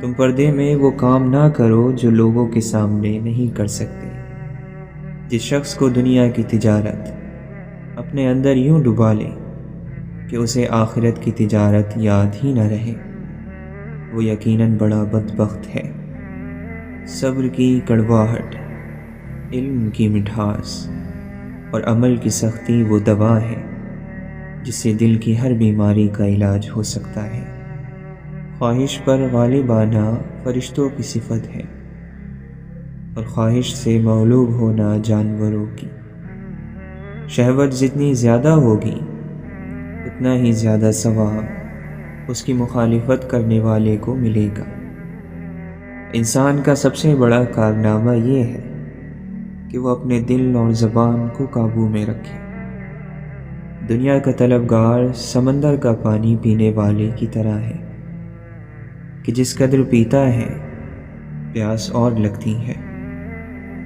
تم پردے میں وہ کام نہ کرو جو لوگوں کے سامنے نہیں کر سکتے۔ جس شخص کو دنیا کی تجارت اپنے اندر یوں ڈبا لے کہ اسے آخرت کی تجارت یاد ہی نہ رہے، وہ یقیناً بڑا بدبخت ہے۔ صبر کی کڑواہٹ، علم کی مٹھاس اور عمل کی سختی وہ دوا ہے جس سے دل کی ہر بیماری کا علاج ہو سکتا ہے۔ خواہش پر غالب آنا فرشتوں کی صفت ہے، اور خواہش سے مغلوب ہونا جانوروں کی۔ شہوت جتنی زیادہ ہوگی اتنا ہی زیادہ ثواب اس کی مخالفت کرنے والے کو ملے گا۔ انسان کا سب سے بڑا کارنامہ یہ ہے کہ وہ اپنے دل اور زبان کو قابو میں رکھے۔ دنیا کا طلبگار سمندر کا پانی پینے والے کی طرح ہے کہ جس قدر پیتا ہے پیاس اور لگتی ہے۔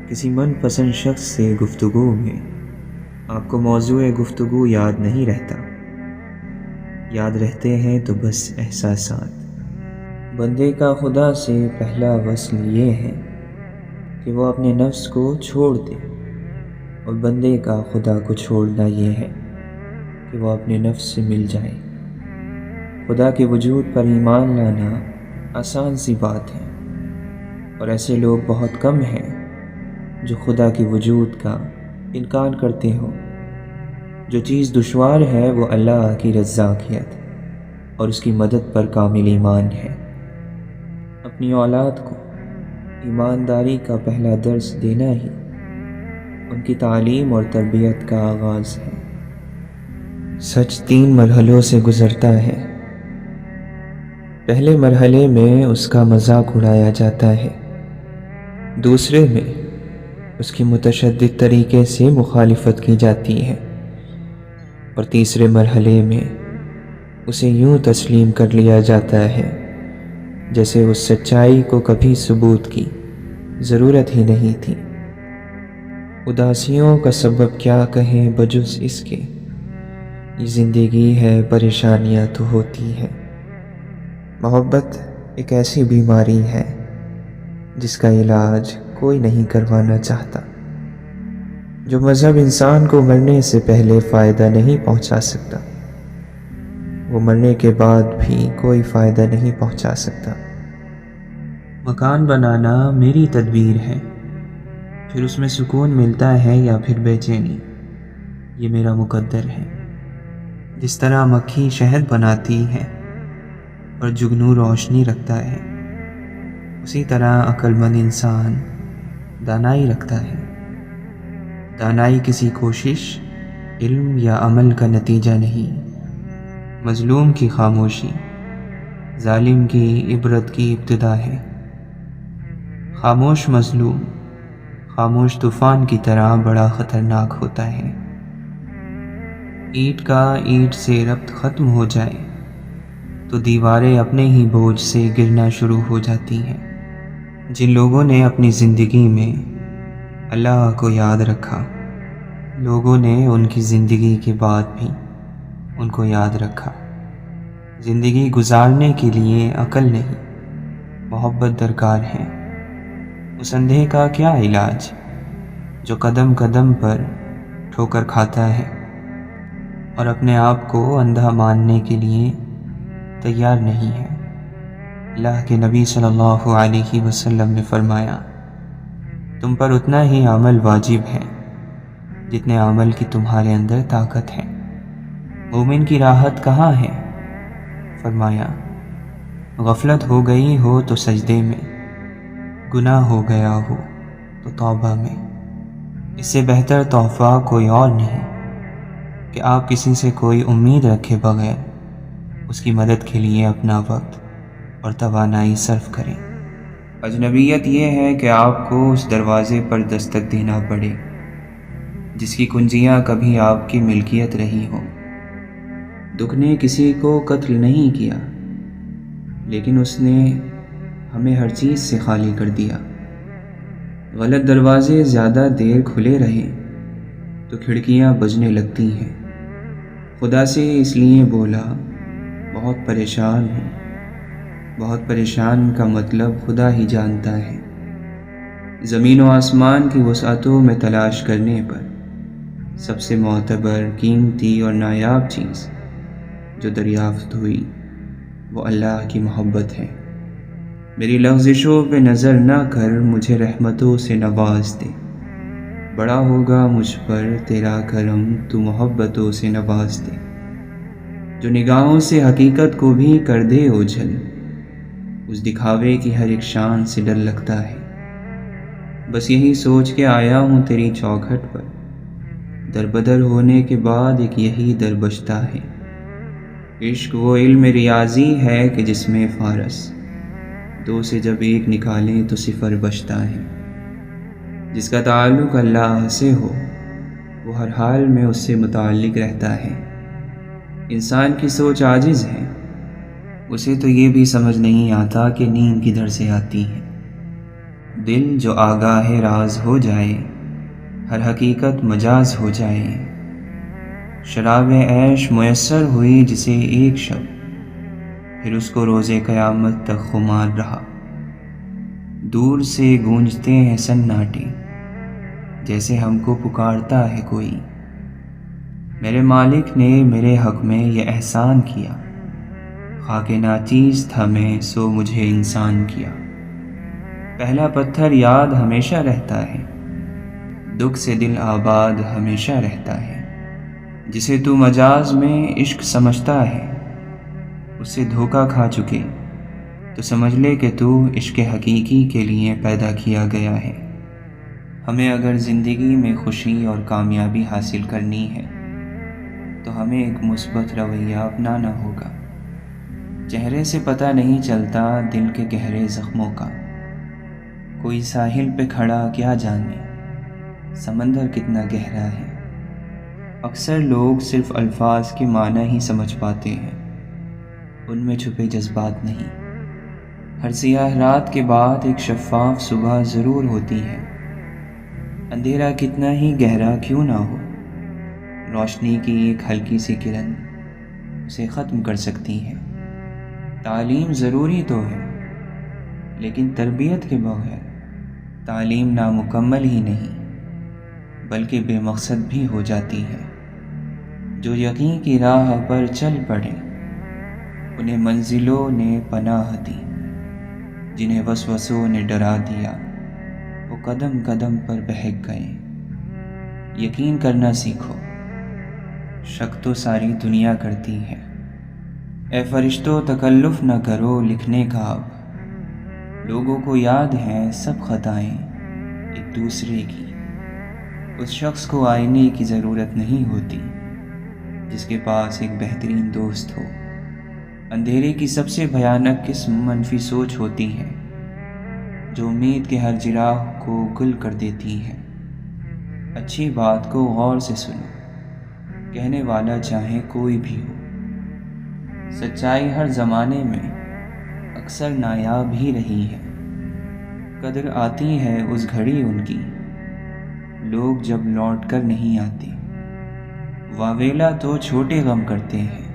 کسی من پسند شخص سے گفتگو میں آپ کو موضوع گفتگو یاد نہیں رہتا، یاد رہتے ہیں تو بس احساسات۔ بندے کا خدا سے پہلا وصل یہ ہے کہ وہ اپنے نفس کو چھوڑ دے، اور بندے کا خدا کو چھوڑنا یہ ہے کہ وہ اپنے نفس سے مل جائے۔ خدا کے وجود پر ایمان لانا آسان سی بات ہے، اور ایسے لوگ بہت کم ہیں جو خدا کے وجود کا انکار کرتے ہوں۔ جو چیز دشوار ہے وہ اللہ کی رزاقیت اور اس کی مدد پر کامل ایمان ہے۔ اپنی اولاد کو ایمانداری کا پہلا درس دینا ہی ان کی تعلیم اور تربیت کا آغاز ہے۔ سچ 3 مرحلوں سے گزرتا ہے۔ پہلے مرحلے میں اس کا مذاق اڑایا جاتا ہے، دوسرے میں اس کی متشدد طریقے سے مخالفت کی جاتی ہے، اور تیسرے مرحلے میں اسے یوں تسلیم کر لیا جاتا ہے جیسے اس سچائی کو کبھی ثبوت کی ضرورت ہی نہیں تھی۔ اداسیوں کا سبب کیا کہیں بجز اس کے، یہ زندگی ہے پریشانیاں تو ہوتی ہیں۔ محبت ایک ایسی بیماری ہے جس کا علاج کوئی نہیں کروانا چاہتا۔ جو مذہب انسان کو مرنے سے پہلے فائدہ نہیں پہنچا سکتا، وہ مرنے کے بعد بھی کوئی فائدہ نہیں پہنچا سکتا۔ مکان بنانا میری تدبیر ہے، پھر اس میں سکون ملتا ہے یا پھر بے چینی، یہ میرا مقدر ہے۔ جس طرح مکھی شہد بناتی ہے اور جگنو روشنی رکھتا ہے، اسی طرح عقل مند انسان دانائی رکھتا ہے۔ دانائی کسی کوشش، علم یا عمل کا نتیجہ نہیں۔ مظلوم کی خاموشی ظالم کی عبرت کی ابتدا ہے۔ خاموش مظلوم خاموش طوفان کی طرح بڑا خطرناک ہوتا ہے۔ اینٹ کا اینٹ سے ربط ختم ہو جائے تو دیواریں اپنے ہی بوجھ سے گرنا شروع ہو جاتی ہیں۔ جن لوگوں نے اپنی زندگی میں اللہ کو یاد رکھا، لوگوں نے ان کی زندگی کے بعد بھی ان کو یاد رکھا۔ زندگی گزارنے کے لیے عقل نہیں، محبت درکار ہے۔ اس اندھے کا کیا علاج جو قدم قدم پر ٹھوکر کھاتا ہے اور اپنے آپ کو اندھا ماننے کے لیے تیار نہیں ہے۔ اللہ کے نبی صلی اللہ علیہ وسلم نے فرمایا، تم پر اتنا ہی عمل واجب ہے جتنے عمل کی تمہارے اندر طاقت ہے۔ مومن کی راحت کہاں ہے؟ فرمایا، غفلت ہو گئی ہو تو سجدے میں، گناہ ہو گیا ہو تو توبہ میں۔ اس سے بہتر تحفہ کوئی اور نہیں کہ آپ کسی سے کوئی امید رکھے بغیر اس کی مدد کے لیے اپنا وقت اور توانائی صرف کریں۔ اجنبیت یہ ہے کہ آپ کو اس دروازے پر دستک دینا پڑے جس کی کنجیاں کبھی آپ کی ملکیت رہی ہوں۔ دکھ نے کسی کو قتل نہیں کیا، لیکن اس نے ہمیں ہر چیز سے خالی کر دیا۔ غلط دروازے زیادہ دیر کھلے رہیں تو کھڑکیاں بجنے لگتی ہیں۔ خدا سے اس لیے بولا، بہت پریشان ہوں، بہت پریشان کا مطلب خدا ہی جانتا ہے۔ زمین و آسمان کی وسعتوں میں تلاش کرنے پر سب سے معتبر، قیمتی اور نایاب چیز جو دریافت ہوئی وہ اللہ کی محبت ہے۔ میری لغزشوں پہ نظر نہ کر، مجھے رحمتوں سے نواز دے۔ بڑا ہوگا مجھ پر تیرا کرم، تو محبتوں سے نواز دے۔ جو نگاہوں سے حقیقت کو بھی کر دے اوجھل، اس دکھاوے کی ہر ایک شان سے ڈر لگتا ہے۔ بس یہی سوچ کے آیا ہوں تیری چوکھٹ پر، در بدر ہونے کے بعد ایک یہی در بچتا ہے۔ عشق وہ علم ریاضی ہے کہ جس میں فارس دو سے جب ایک نکالیں تو صفر بچتا ہے۔ جس کا تعلق اللہ سے ہو وہ ہر حال میں اس سے متعلق رہتا ہے۔ انسان کی سوچ عاجز ہے، اسے تو یہ بھی سمجھ نہیں آتا کہ نیند کدھر سے آتی ہے۔ دل جو آگاہ راز ہو جائے، ہر حقیقت مجاز ہو جائے۔ شراب عیش میسر ہوئی جسے ایک شب، پھر اس کو روز قیامت تک خمار رہا۔ دور سے گونجتے ہیں سناٹے، جیسے ہم کو پکارتا ہے کوئی۔ میرے مالک نے میرے حق میں یہ احسان کیا، خاک ناچیز تھا میں سو مجھے انسان کیا۔ پہلا پتھر یاد ہمیشہ رہتا ہے، دکھ سے دل آباد ہمیشہ رہتا ہے۔ جسے تو مجاز میں عشق سمجھتا ہے، اس سے دھوکہ کھا چکے تو سمجھ لے کہ تو عشق حقیقی کے لیے پیدا کیا گیا ہے۔ ہمیں اگر زندگی میں خوشی اور کامیابی حاصل کرنی ہے تو ہمیں ایک مثبت رویہ اپنانا ہوگا۔ چہرے سے پتہ نہیں چلتا دل کے گہرے زخموں کا۔ کوئی ساحل پہ کھڑا کیا جانے سمندر کتنا گہرا ہے۔ اکثر لوگ صرف الفاظ کے معنی ہی سمجھ پاتے ہیں، ان میں چھپے جذبات نہیں۔ ہر سیاہ رات کے بعد ایک شفاف صبح ضرور ہوتی ہے۔ اندھیرا کتنا ہی گہرا کیوں نہ ہو، روشنی کی ایک ہلکی سی کرن اسے ختم کر سکتی ہے۔ تعلیم ضروری تو ہے، لیکن تربیت کے بغیر تعلیم نامکمل ہی نہیں بلکہ بے مقصد بھی ہو جاتی ہے۔ جو یقین کی راہ پر چل پڑے انہیں منزلوں نے پناہ دی، جنہیں وسوسوں نے ڈرا دیا وہ قدم قدم پر بہک گئے۔ یقین کرنا سیکھو، شک تو ساری دنیا کرتی ہے۔ اے فرشتوں تکلف نہ کرو لکھنے کا اب، لوگوں کو یاد ہیں سب خطائیں ایک دوسرے کی۔ اس شخص کو آئینے کی ضرورت نہیں ہوتی جس کے پاس ایک بہترین دوست ہو۔ اندھیرے کی سب سے بھیانک قسم منفی سوچ ہوتی ہے، جو امید کے ہر چراغ کو گل کر دیتی ہے۔ اچھی بات کو غور سے سنو، کہنے والا چاہے کوئی بھی ہو۔ سچائی ہر زمانے میں اکثر نایاب ہی رہی ہے۔ قدر آتی ہے اس گھڑی ان کی، لوگ جب لوٹ کر نہیں آتے۔ واویلا تو چھوٹے غم کرتے ہیں،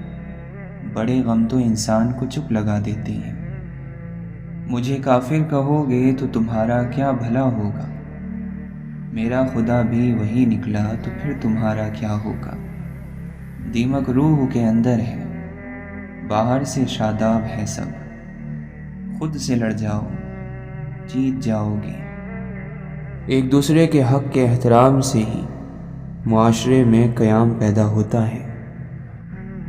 بڑے غم تو انسان کو چپ لگا دیتے ہیں۔ مجھے کافر کہو گے تو تمہارا کیا بھلا ہوگا، میرا خدا بھی وہی نکلا تو پھر تمہارا کیا ہوگا۔ دیمک روح کے اندر ہے، باہر سے شاداب ہے سب۔ خود سے لڑ جاؤ، جیت جاؤ گے۔ ایک دوسرے کے حق کے احترام سے ہی معاشرے میں قیام پیدا ہوتا ہے۔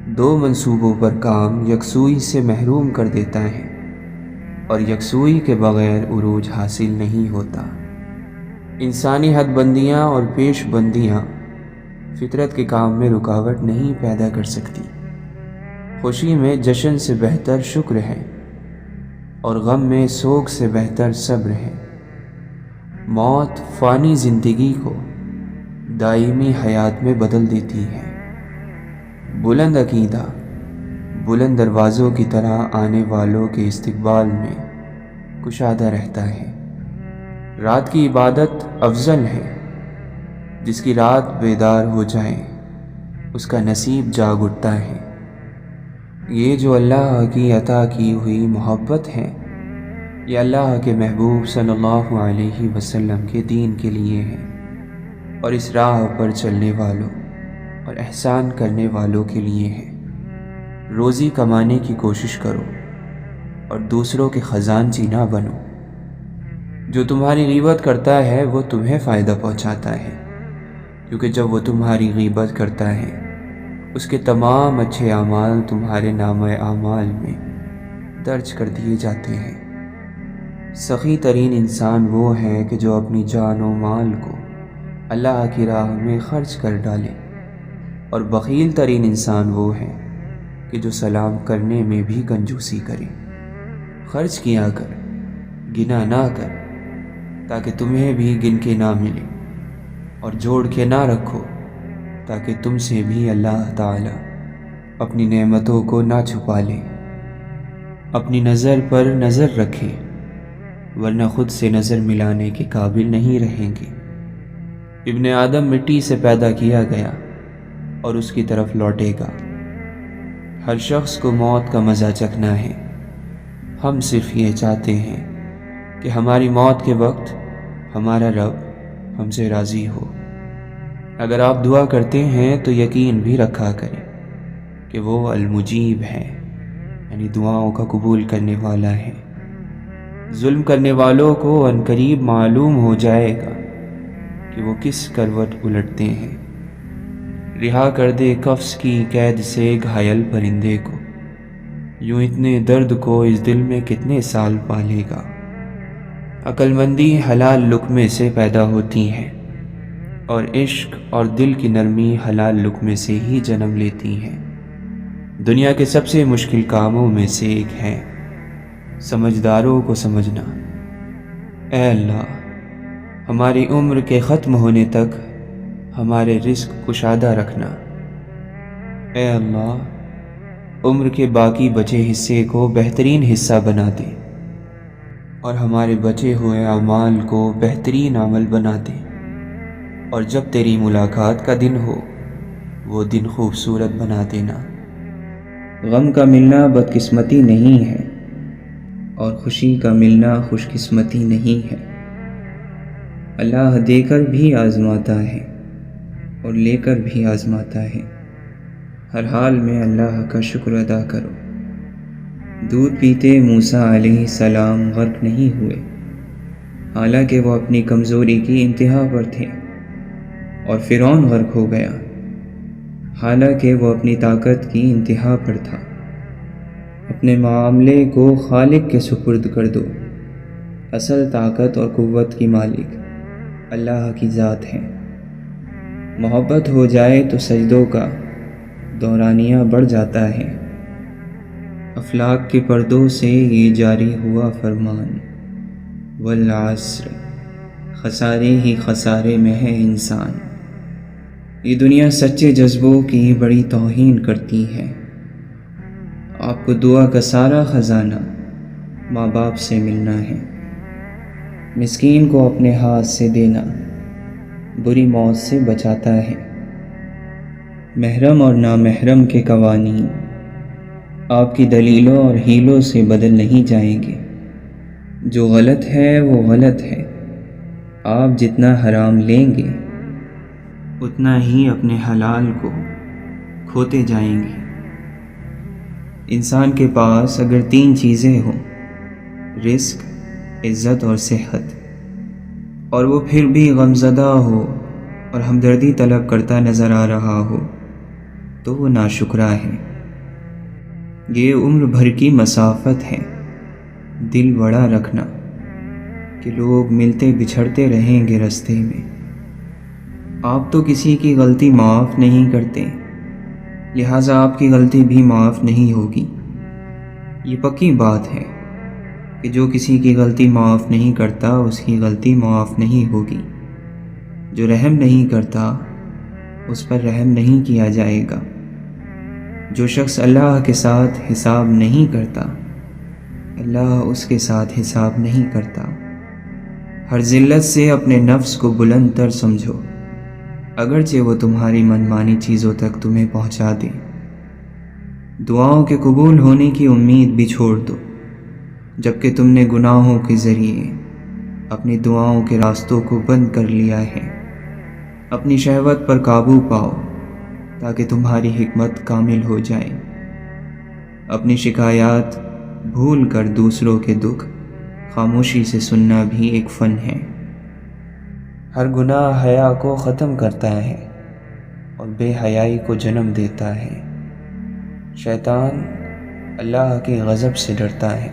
دو منصوبوں پر کام یکسوئی سے محروم کر دیتا ہے، اور یکسوئی کے بغیر عروج حاصل نہیں ہوتا۔ انسانی حد بندیاں اور پیش بندیاں فطرت کے کام میں رکاوٹ نہیں پیدا کر سکتی۔ خوشی میں جشن سے بہتر شکر ہے، اور غم میں سوگ سے بہتر صبر ہے۔ موت فانی زندگی کو دائمی حیات میں بدل دیتی ہے۔ بلند عقیدہ بلند دروازوں کی طرح آنے والوں کے استقبال میں کشادہ رہتا ہے۔ رات کی عبادت افضل ہے، جس کی رات بیدار ہو جائے اس کا نصیب جاگ اٹھتا ہے۔ یہ جو اللہ کی عطا کی ہوئی محبت ہے، یہ اللہ کے محبوب صلی اللہ علیہ وسلم کے دین کے لیے ہے، اور اس راہ پر چلنے والوں اور احسان کرنے والوں کے لیے ہے۔ روزی کمانے کی کوشش کرو اور دوسروں کے خزانچی نہ بنو۔ جو تمہاری غیبت کرتا ہے وہ تمہیں فائدہ پہنچاتا ہے، کیونکہ جب وہ تمہاری غیبت کرتا ہے اس کے تمام اچھے اعمال تمہارے نامہ اعمال میں درج کر دیے جاتے ہیں۔ سخی ترین انسان وہ ہے کہ جو اپنی جان و مال کو اللہ کی راہ میں خرچ کر ڈالے، اور بخیل ترین انسان وہ ہے کہ جو سلام کرنے میں بھی کنجوسی کرے۔ خرچ کیا کر، گنا نہ کر، تاکہ تمہیں بھی گن کے نہ ملے، اور جوڑ کے نہ رکھو تاکہ تم سے بھی اللہ تعالی اپنی نعمتوں کو نہ چھپا لے۔ اپنی نظر پر نظر رکھے، ورنہ خود سے نظر ملانے کے قابل نہیں رہیں گے۔ ابن آدم مٹی سے پیدا کیا گیا اور اس کی طرف لوٹے گا۔ ہر شخص کو موت کا مزہ چکھنا ہے۔ ہم صرف یہ چاہتے ہیں کہ ہماری موت کے وقت ہمارا رب ہم سے راضی ہو۔ اگر آپ دعا کرتے ہیں تو یقین بھی رکھا کریں کہ وہ المجیب ہے، یعنی دعاؤں کا قبول کرنے والا ہے۔ ظلم کرنے والوں کو عنقریب معلوم ہو جائے گا کہ وہ کس کروٹ الٹتے ہیں۔ رہا کر دے قفس کی قید سے گھائل پرندے کو، یوں اتنے درد کو اس دل میں کتنے سال پالے گا۔ عقل مندی حلال لقمے سے پیدا ہوتی ہے، اور عشق اور دل کی نرمی حلال لقمے سے ہی جنم لیتی ہے۔ دنیا کے سب سے مشکل کاموں میں سے ایک ہے سمجھداروں کو سمجھنا۔ اے اللہ، ہماری عمر کے ختم ہونے تک ہمارے رزق کشادہ رکھنا۔ اے اللہ، عمر کے باقی بچے حصے کو بہترین حصہ بنا دے، اور ہمارے بچے ہوئے اعمال کو بہترین عمل بنا دے، اور جب تیری ملاقات کا دن ہو وہ دن خوبصورت بنا دینا۔ غم کا ملنا بدقسمتی نہیں ہے، اور خوشی کا ملنا خوش قسمتی نہیں ہے۔ اللہ دے کر بھی آزماتا ہے اور لے کر بھی آزماتا ہے۔ ہر حال میں اللہ کا شکر ادا کرو۔ دودھ پیتے موسیٰ علیہ السلام غرق نہیں ہوئے، حالانکہ وہ اپنی کمزوری کی انتہا پر تھے، اور فرعون غرق ہو گیا حالانکہ وہ اپنی طاقت کی انتہا پر تھا۔ اپنے معاملے کو خالق کے سپرد کر دو۔ اصل طاقت اور قوت کی مالک اللہ کی ذات ہے۔ محبت ہو جائے تو سجدوں کا دورانیہ بڑھ جاتا ہے۔ افلاک کے پردوں سے یہ جاری ہوا فرمان، والعصر، خسارے ہی خسارے میں ہے انسان۔ یہ دنیا سچے جذبوں کی بڑی توہین کرتی ہے۔ آپ کو دعا کا سارا خزانہ ماں باپ سے ملنا ہے۔ مسکین کو اپنے ہاتھ سے دینا بری موت سے بچاتا ہے۔ محرم اور نامحرم کے قوانین آپ کی دلیلوں اور حیلوں سے بدل نہیں جائیں گے۔ جو غلط ہے وہ غلط ہے۔ آپ جتنا حرام لیں گے اتنا ہی اپنے حلال کو کھوتے جائیں گے۔ انسان کے پاس اگر 3 چیزیں ہوں، رزق، عزت اور صحت، اور وہ پھر بھی غمزدہ ہو اور ہمدردی طلب کرتا نظر آ رہا ہو تو وہ ناشکرا ہے۔ یہ عمر بھر کی مسافت ہے۔ دل بڑا رکھنا کہ لوگ ملتے بچھڑتے رہیں گے راستے میں۔ آپ تو کسی کی غلطی معاف نہیں کرتے، لہٰذا آپ کی غلطی بھی معاف نہیں ہوگی۔ یہ پکی بات ہے کہ جو کسی کی غلطی معاف نہیں کرتا اس کی غلطی معاف نہیں ہوگی۔ جو رحم نہیں کرتا اس پر رحم نہیں کیا جائے گا۔ جو شخص اللہ کے ساتھ حساب نہیں کرتا اللہ اس کے ساتھ حساب نہیں کرتا۔ ہر ذلت سے اپنے نفس کو بلند تر سمجھو، اگرچہ وہ تمہاری منمانی چیزوں تک تمہیں پہنچا دے۔ دعاؤں کے قبول ہونے کی امید بھی چھوڑ دو، جبکہ تم نے گناہوں کے ذریعے اپنی دعاؤں کے راستوں کو بند کر لیا ہے۔ اپنی شہوت پر قابو پاؤ تاکہ تمہاری حکمت کامل ہو جائے۔ اپنی شکایات بھول کر دوسروں کے دکھ خاموشی سے سننا بھی ایک فن ہے۔ ہر گناہ حیا کو ختم کرتا ہے اور بے حیائی کو جنم دیتا ہے۔ شیطان اللہ کے غضب سے ڈرتا ہے،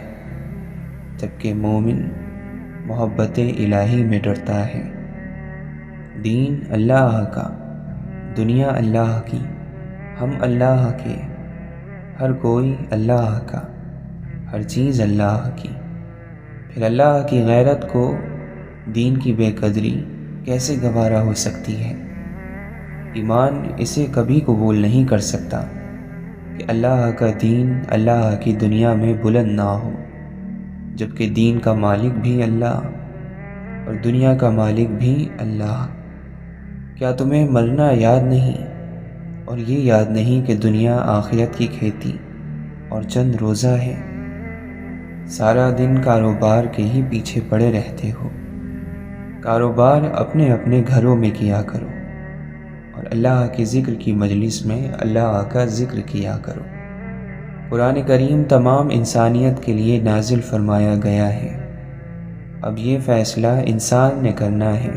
جبکہ مومن محبت الہی میں ڈرتا ہے۔ دین اللہ کا، دنیا اللہ کی، ہم اللہ کے، ہر کوئی اللہ کا، ہر چیز اللہ کی۔ پھر اللہ کی غیرت کو دین کی بے قدری کیسے گوارا ہو سکتی ہے؟ ایمان اسے کبھی قبول نہیں کر سکتا کہ اللہ کا دین اللہ کی دنیا میں بلند نہ ہو، جبکہ دین کا مالک بھی اللہ اور دنیا کا مالک بھی اللہ۔ کیا تمہیں مرنا یاد نہیں اور یہ یاد نہیں کہ دنیا آخرت کی کھیتی اور چند روزہ ہے؟ سارا دن کاروبار کے ہی پیچھے پڑے رہتے ہو۔ کاروبار اپنے اپنے گھروں میں کیا کرو اور اللہ کے ذکر کی مجلس میں اللہ کا ذکر کیا کرو۔ قرآن کریم تمام انسانیت کے لیے نازل فرمایا گیا ہے۔ اب یہ فیصلہ انسان نے کرنا ہے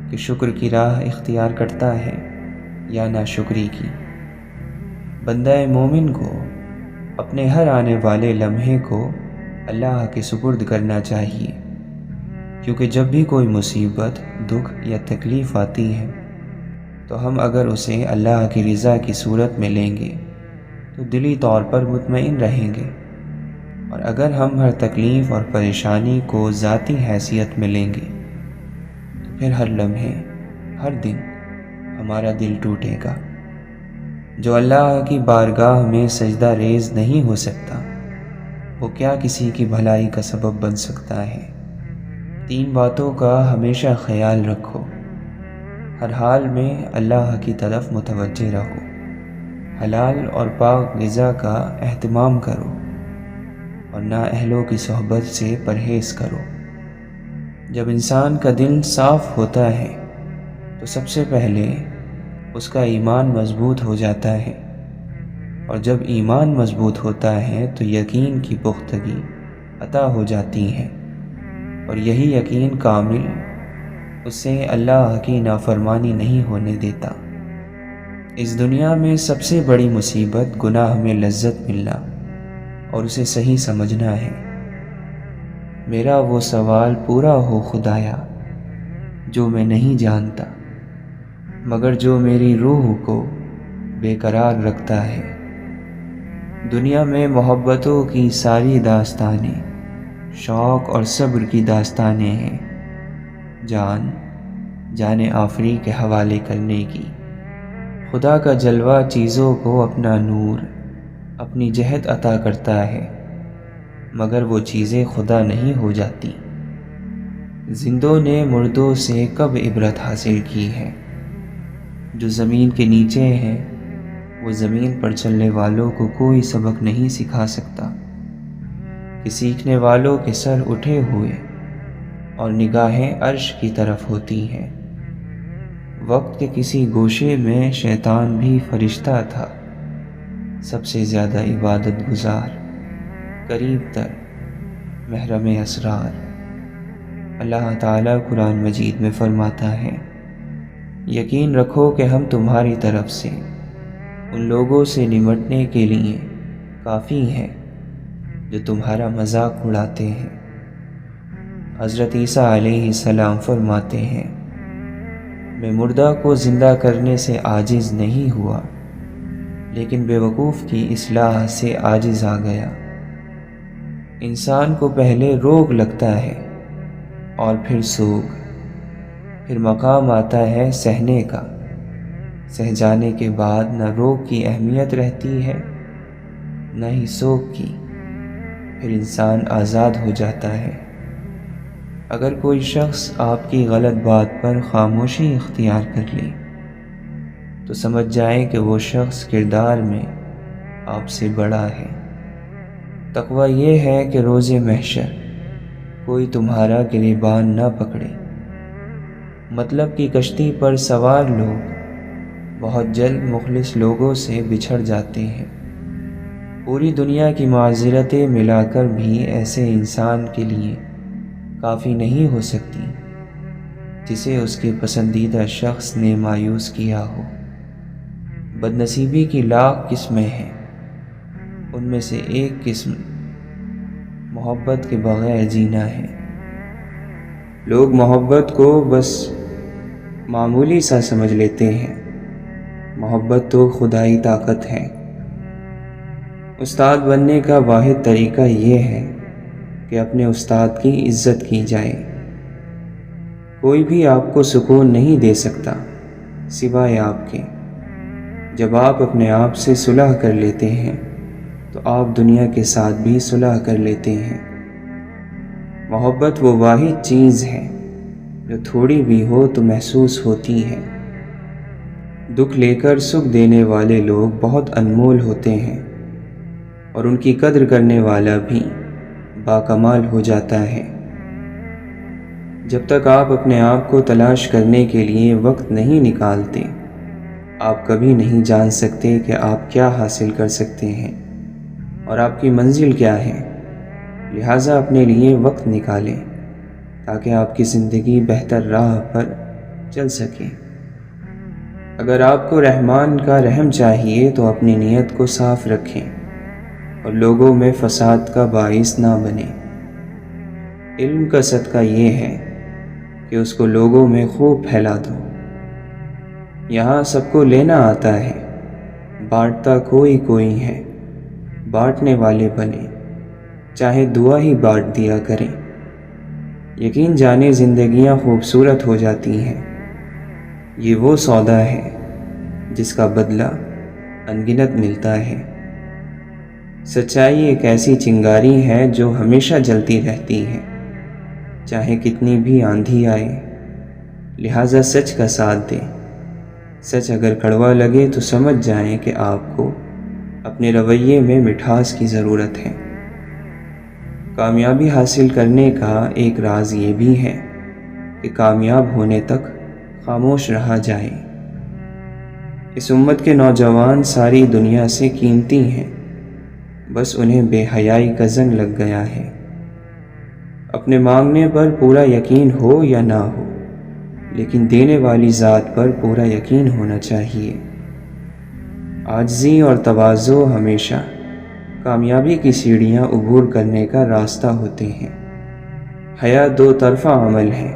کہ شکر کی راہ اختیار کرتا ہے یا ناشکری کی۔ بندہ مومن کو اپنے ہر آنے والے لمحے کو اللہ کے سپرد کرنا چاہیے، کیونکہ جب بھی کوئی مصیبت، دکھ یا تکلیف آتی ہے تو ہم اگر اسے اللہ کی رضا کی صورت میں لیں گے تو دلی طور پر مطمئن رہیں گے، اور اگر ہم ہر تکلیف اور پریشانی کو ذاتی حیثیت میں لیں گے تو پھر ہر لمحے، ہر دن ہمارا دل ٹوٹے گا۔ جو اللہ کی بارگاہ میں سجدہ ریز نہیں ہو سکتا، وہ کیا کسی کی بھلائی کا سبب بن سکتا ہے؟ 3 باتوں کا ہمیشہ خیال رکھو۔ ہر حال میں اللہ کی طرف متوجہ رہو، حلال اور پاک غذا کا اہتمام کرو اور نااہلوں کی صحبت سے پرہیز کرو۔ جب انسان کا دل صاف ہوتا ہے تو سب سے پہلے اس کا ایمان مضبوط ہو جاتا ہے، اور جب ایمان مضبوط ہوتا ہے تو یقین کی پختگی عطا ہو جاتی ہے، اور یہی یقین کامل اسے اللہ کی نافرمانی نہیں ہونے دیتا۔ اس دنیا میں سب سے بڑی مصیبت گناہ میں لذت ملنا اور اسے صحیح سمجھنا ہے۔ میرا وہ سوال پورا ہو خدایا جو میں نہیں جانتا، مگر جو میری روح کو بے قرار رکھتا ہے۔ دنیا میں محبتوں کی ساری داستانیں شوق اور صبر کی داستانیں ہیں، جان آفری کے حوالے کرنے کی۔ خدا کا جلوہ چیزوں کو اپنا نور، اپنی جہت عطا کرتا ہے، مگر وہ چیزیں خدا نہیں ہو جاتی۔ زندوں نے مردوں سے کب عبرت حاصل کی ہے؟ جو زمین کے نیچے ہیں وہ زمین پر چلنے والوں کو کوئی سبق نہیں سکھا سکتا کہ سیکھنے والوں کے سر اٹھے ہوئے اور نگاہیں عرش کی طرف ہوتی ہیں۔ وقت کے کسی گوشے میں شیطان بھی فرشتہ تھا، سب سے زیادہ عبادت گزار، قریب تر، محرم اسرار۔ اللہ تعالیٰ قرآن مجید میں فرماتا ہے، یقین رکھو کہ ہم تمہاری طرف سے ان لوگوں سے نمٹنے کے لیے کافی ہیں جو تمہارا مذاق اڑاتے ہیں۔ حضرت عیسیٰ علیہ السلام فرماتے ہیں، میں مردہ کو زندہ کرنے سے عاجز نہیں ہوا، لیکن بیوقوف کی اصلاح سے عاجز آ گیا۔ انسان کو پہلے روگ لگتا ہے اور پھر سوگ، پھر مقام آتا ہے سہنے کا۔ سہ جانے کے بعد نہ روگ کی اہمیت رہتی ہے نہ ہی سوگ کی، پھر انسان آزاد ہو جاتا ہے۔ اگر کوئی شخص آپ کی غلط بات پر خاموشی اختیار کر لے تو سمجھ جائیں کہ وہ شخص کردار میں آپ سے بڑا ہے۔ تقویٰ یہ ہے کہ روز محشر کوئی تمہارا گریبان نہ پکڑے۔ مطلب کی کشتی پر سوار لوگ بہت جلد مخلص لوگوں سے بچھڑ جاتے ہیں۔ پوری دنیا کی معذرتیں ملا کر بھی ایسے انسان کے لیے کافی نہیں ہو سکتی جسے اس کے پسندیدہ شخص نے مایوس کیا ہو۔ بد نصیبی کی لاکھ قسمیں ہیں، ان میں سے ایک قسم محبت کے بغیر جینا ہے۔ لوگ محبت کو بس معمولی سا سمجھ لیتے ہیں، محبت تو خدائی طاقت ہے۔ استاد بننے کا واحد طریقہ یہ ہے کہ اپنے استاد کی عزت کی جائے۔ کوئی بھی آپ کو سکون نہیں دے سکتا سوائے آپ کے۔ جب آپ اپنے آپ سے صلح کر لیتے ہیں تو آپ دنیا کے ساتھ بھی صلح کر لیتے ہیں۔ محبت وہ واحد چیز ہے جو تھوڑی بھی ہو تو محسوس ہوتی ہے۔ دکھ لے کر سکھ دینے والے لوگ بہت انمول ہوتے ہیں اور ان کی قدر کرنے والا بھی باکمال ہو جاتا ہے۔ جب تک آپ اپنے آپ کو تلاش کرنے کے لیے وقت نہیں نکالتے، آپ کبھی نہیں جان سکتے کہ آپ کیا حاصل کر سکتے ہیں اور آپ کی منزل کیا ہے۔ لہٰذا اپنے لیے وقت نکالیں تاکہ آپ کی زندگی بہتر راہ پر چل سکے۔ اگر آپ کو رحمان کا رحم چاہیے تو اپنی نیت کو صاف رکھیں اور لوگوں میں فساد کا باعث نہ بنیں۔ علم کا صدقہ یہ ہے کہ اس کو لوگوں میں خوب پھیلا دو۔ یہاں سب کو لینا آتا ہے، بانٹتا کوئی ہے۔ بانٹنے والے بنے، چاہے دعا ہی بانٹ دیا کریں۔ یقین جانے زندگیاں خوبصورت ہو جاتی ہیں۔ یہ وہ سودا ہے جس کا بدلہ انگنت ملتا ہے۔ سچائی ایک ایسی چنگاری ہے جو ہمیشہ جلتی رہتی ہے، چاہے کتنی بھی آندھی آئے۔ لہٰذا سچ کا ساتھ دیں۔ سچ اگر کڑوا لگے تو سمجھ جائیں کہ آپ کو اپنے رویے میں مٹھاس کی ضرورت ہے۔ کامیابی حاصل کرنے کا ایک راز یہ بھی ہے کہ کامیاب ہونے تک خاموش رہا جائے۔ اس امت کے نوجوان ساری دنیا سے قیمتی ہیں، بس انہیں بے حیائی کا زنگ لگ گیا ہے۔ اپنے مانگنے پر پورا یقین ہو یا نہ ہو، لیکن دینے والی ذات پر پورا یقین ہونا چاہیے۔ عاجزی اور تواضع ہمیشہ کامیابی کی سیڑھیاں عبور کرنے کا راستہ ہوتے ہیں۔ حیا دو طرفہ عمل ہے،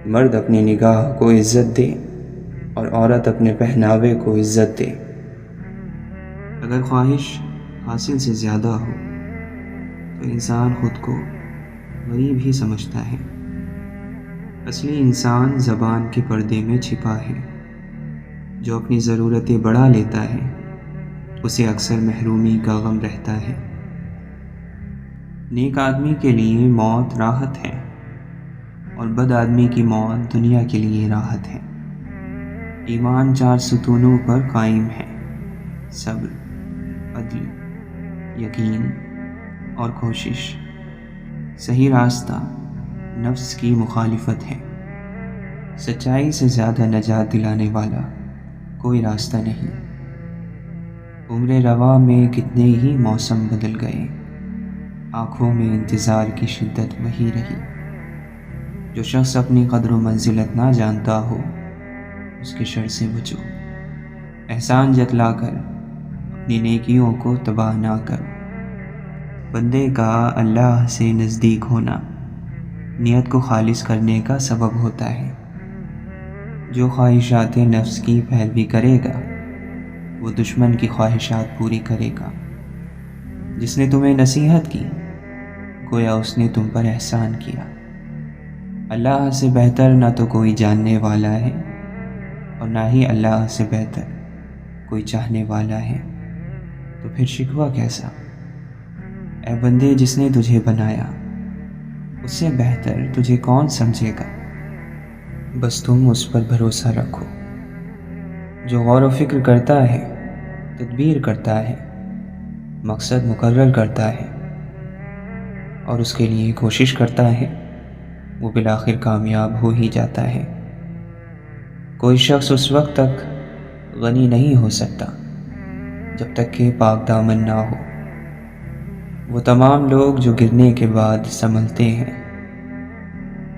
مرد اپنی نگاہ کو عزت دے اور عورت اپنے پہناوے کو عزت دے۔ اگر خواہش حاصل سے زیادہ ہو تو انسان خود کو غریب ہی سمجھتا ہے۔ اصلی انسان زبان کے پردے میں چھپا ہے۔ جو اپنی ضرورتیں بڑھا لیتا ہے اسے اکثر محرومی کا غم رہتا ہے۔ نیک آدمی کے لیے موت راحت ہے اور بد آدمی کی موت دنیا کے لیے راحت ہے۔ ایمان 4 ستونوں پر قائم ہے: صبر، عدل، یقین اور کوشش۔ صحیح راستہ نفس کی مخالفت ہے۔ سچائی سے زیادہ نجات دلانے والا کوئی راستہ نہیں۔ عمر رواں میں کتنے ہی موسم بدل گئے، آنکھوں میں انتظار کی شدت وہی رہی۔ جو شخص اپنی قدر و منزلت نہ جانتا ہو اس کے شر سے بچو۔ احسان جتلا کر اپنی نیکیوں کو تباہ نہ کرو۔ بندے کا اللہ سے نزدیک ہونا نیت کو خالص کرنے کا سبب ہوتا ہے۔ جو خواہشات نفس کی پیروی کرے گا وہ دشمن کی خواہشات پوری کرے گا۔ جس نے تمہیں نصیحت کی گویا اس نے تم پر احسان کیا۔ اللہ سے بہتر نہ تو کوئی جاننے والا ہے اور نہ ہی اللہ سے بہتر کوئی چاہنے والا ہے، تو پھر شکوہ کیسا؟ اے بندے، جس نے تجھے بنایا اس سے بہتر تجھے کون سمجھے گا؟ بس تم اس پر بھروسہ رکھو۔ جو غور و فکر کرتا ہے تدبیر کرتا ہے، مقصد مقرر کرتا ہے اور اس کے لیے کوشش کرتا ہے، وہ بالآخر کامیاب ہو ہی جاتا ہے۔ کوئی شخص اس وقت تک غنی نہیں ہو سکتا جب تک کہ پاک دامن نہ ہو۔ وہ تمام لوگ جو گرنے کے بعد سنبھلتے ہیں،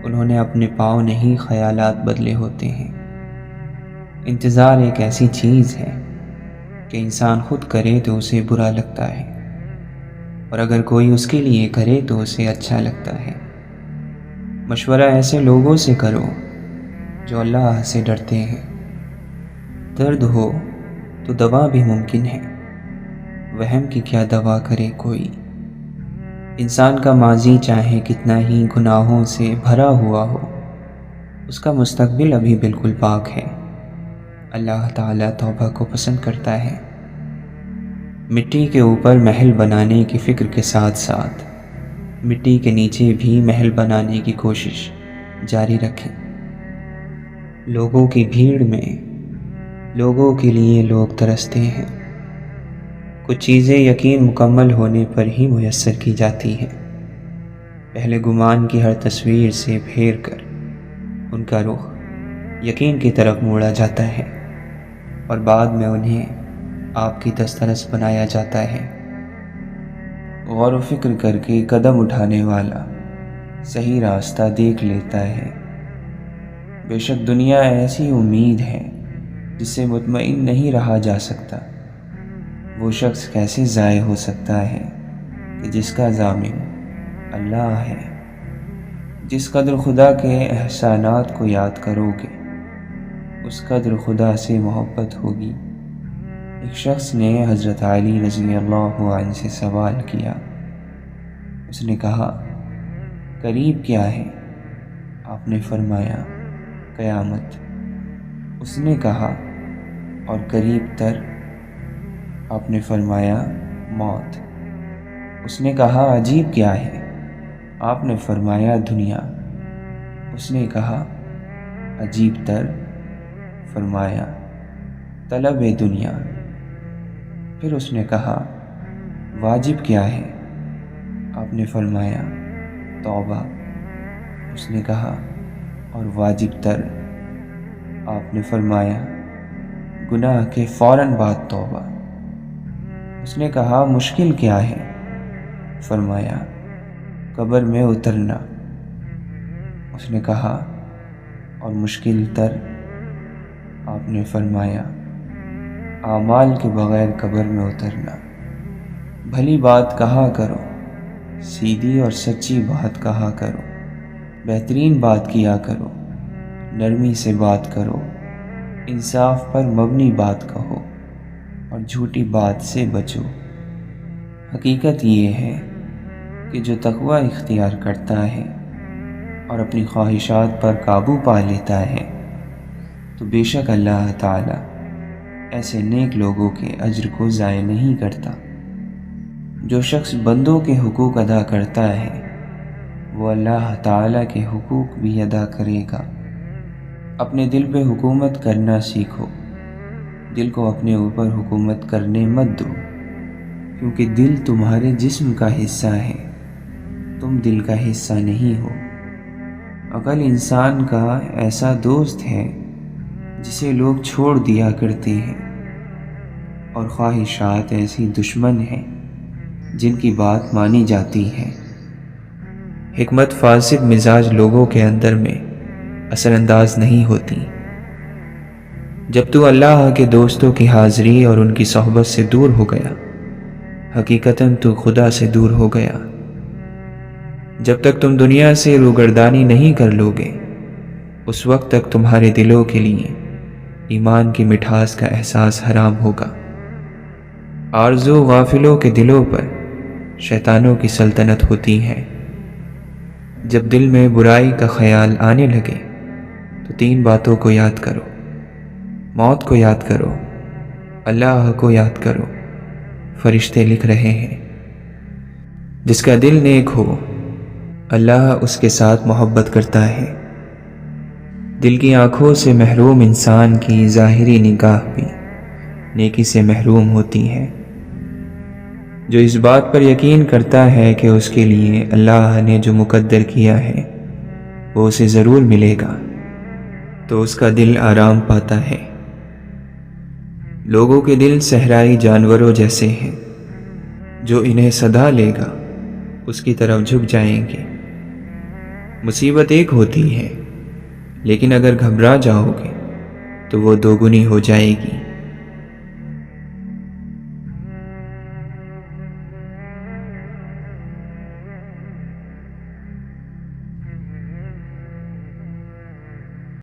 انہوں نے اپنے پاؤں نہیں خیالات بدلے ہوتے ہیں۔ انتظار ایک ایسی چیز ہے کہ انسان خود کرے تو اسے برا لگتا ہے، اور اگر کوئی اس کے لیے کرے تو اسے اچھا لگتا ہے۔ مشورہ ایسے لوگوں سے کرو جو اللہ سے ڈرتے ہیں۔ درد ہو تو دوا بھی ممکن ہے، وہم کی کیا دوا کرے کوئی۔ انسان کا ماضی چاہے کتنا ہی گناہوں سے بھرا ہوا ہو، اس کا مستقبل ابھی بالکل پاک ہے۔ اللہ تعالیٰ توبہ کو پسند کرتا ہے۔ مٹی کے اوپر محل بنانے کی فکر کے ساتھ ساتھ مٹی کے نیچے بھی محل بنانے کی کوشش جاری رکھیں۔ لوگوں کی بھیڑ میں لوگوں کے لیے لوگ ترستے ہیں۔ کچھ چیزیں یقین مکمل ہونے پر ہی میسر کی جاتی ہیں۔ پہلے گمان کی ہر تصویر سے پھیر کر ان کا رخ یقین کی طرف موڑا جاتا ہے، اور بعد میں انہیں آپ کی دسترس بنایا جاتا ہے۔ غور و فکر کر کے قدم اٹھانے والا صحیح راستہ دیکھ لیتا ہے۔ بے شک دنیا ایسی امید ہے جس سے مطمئن نہیں رہا جا سکتا۔ وہ شخص کیسے ضائع ہو سکتا ہے کہ جس کا ضامن اللہ ہے۔ جس قدر خدا کے احسانات کو یاد کرو گے، اس قدر خدا سے محبت ہوگی۔ ایک شخص نے حضرت علی رضی اللہ عنہ سے سوال کیا۔ اس نے کہا، قریب کیا ہے؟ آپ نے فرمایا، قیامت۔ اس نے کہا، اور قریب تر؟ آپ نے فرمایا، موت۔ اس نے کہا، عجیب کیا ہے؟ آپ نے فرمایا، دنیا۔ اس نے کہا، عجیب تر؟ فرمایا، طلب دنیا۔ پھر اس نے کہا، واجب کیا ہے؟ آپ نے فرمایا، توبہ۔ اس نے کہا، اور واجب تر؟ آپ نے فرمایا، گناہ کے فوراً بعد توبہ۔ اس نے کہا، مشکل کیا ہے؟ فرمایا، قبر میں اترنا۔ اس نے کہا، اور مشکل تر؟ آپ نے فرمایا، اعمال کے بغیر قبر میں اترنا۔ بھلی بات کہا کرو، سیدھی اور سچی بات کہا کرو، بہترین بات کیا کرو، نرمی سے بات کرو، انصاف پر مبنی بات کہو، اور جھوٹی بات سے بچو۔ حقیقت یہ ہے کہ جو تقوی اختیار کرتا ہے اور اپنی خواہشات پر قابو پا لیتا ہے، تو بے شک اللہ تعالیٰ ایسے نیک لوگوں کے اجر کو ضائع نہیں کرتا۔ جو شخص بندوں کے حقوق ادا کرتا ہے، وہ اللہ تعالیٰ کے حقوق بھی ادا کرے گا۔ اپنے دل پہ حکومت کرنا سیکھو، دل کو اپنے اوپر حکومت کرنے مت دو، کیونکہ دل تمہارے جسم کا حصہ ہے، تم دل کا حصہ نہیں ہو۔ عقل انسان کا ایسا دوست ہے جسے لوگ چھوڑ دیا کرتے ہیں، اور خواہشات ایسی دشمن ہیں جن کی بات مانی جاتی ہے۔ حکمت فاسد مزاج لوگوں کے اندر میں اثر انداز نہیں ہوتی۔ جب تو اللہ کے دوستوں کی حاضری اور ان کی صحبت سے دور ہو گیا، حقیقتاً تو خدا سے دور ہو گیا۔ جب تک تم دنیا سے روگردانی نہیں کر لوگے، اس وقت تک تمہارے دلوں کے لیے ایمان کی مٹھاس کا احساس حرام ہوگا۔ آرزو غافلوں کے دلوں پر شیطانوں کی سلطنت ہوتی ہے۔ جب دل میں برائی کا خیال آنے لگے تو 3 باتوں کو یاد کرو، موت کو یاد کرو، اللہ کو یاد کرو۔ فرشتے لکھ رہے ہیں، جس کا دل نیک ہو اللہ اس کے ساتھ محبت کرتا ہے۔ دل کی آنکھوں سے محروم انسان کی ظاہری نگاہ بھی نیکی سے محروم ہوتی ہے۔ جو اس بات پر یقین کرتا ہے کہ اس کے لیے اللہ نے جو مقدر کیا ہے وہ اسے ضرور ملے گا، تو اس کا دل آرام پاتا ہے۔ لوگوں کے دل صحرائی جانوروں جیسے ہیں، جو انہیں صدا لے گا اس کی طرف جھک جائیں گے۔ مصیبت ایک ہوتی ہے، لیکن اگر گھبرا جاؤ گے تو وہ دوگنی ہو جائے گی۔